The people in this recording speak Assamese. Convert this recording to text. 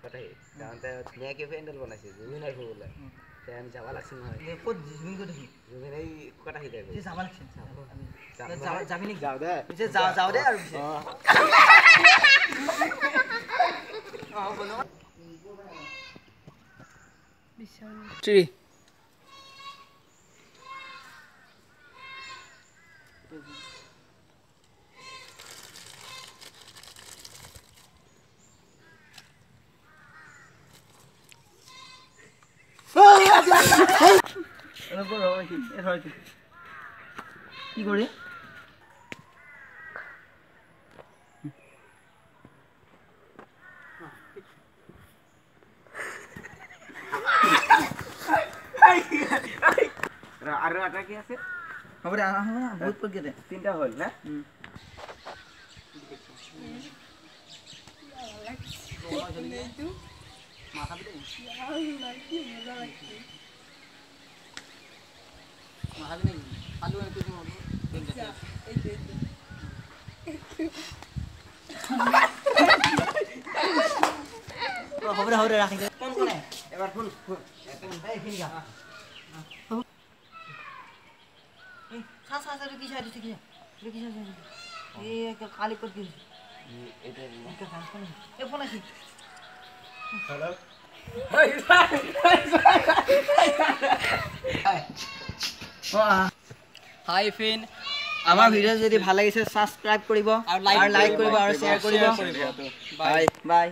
কথাই কাৰণ তে ধুনীয়াকৈ পেণ্ডেল বনাইছে জুবিন আহিব বোলে তে আমি যাব লাগছিল নহয় ক'ত জুবিন ক'ত দেখি জুবিন এই কথা শিকাই যে যাব লাগছিল যাবি নেকি যাওঁ দে পিছে যাওঁ দে আৰু পিছে Three. কি কৰি আৰু এটা কি আছে হ'ব দে বহুত পকি দে তিনিটা হ'ল না হ'ব দে ৰাখি দে কোন কোনে এবাৰ ফুল এইখিনি গা চা কি চাই দিছে কি এই কালি ক'ত গেল এই ফোন আছে হেল্ল' হাই ফ্ৰেণ্ড আমাৰ ভিডিঅ' যদি ভাল লাগিছে সাবস্ক্ৰাইব কৰিব আৰু লাইক কৰিব আৰু শ্বেয়াৰ কৰিব বাই বাই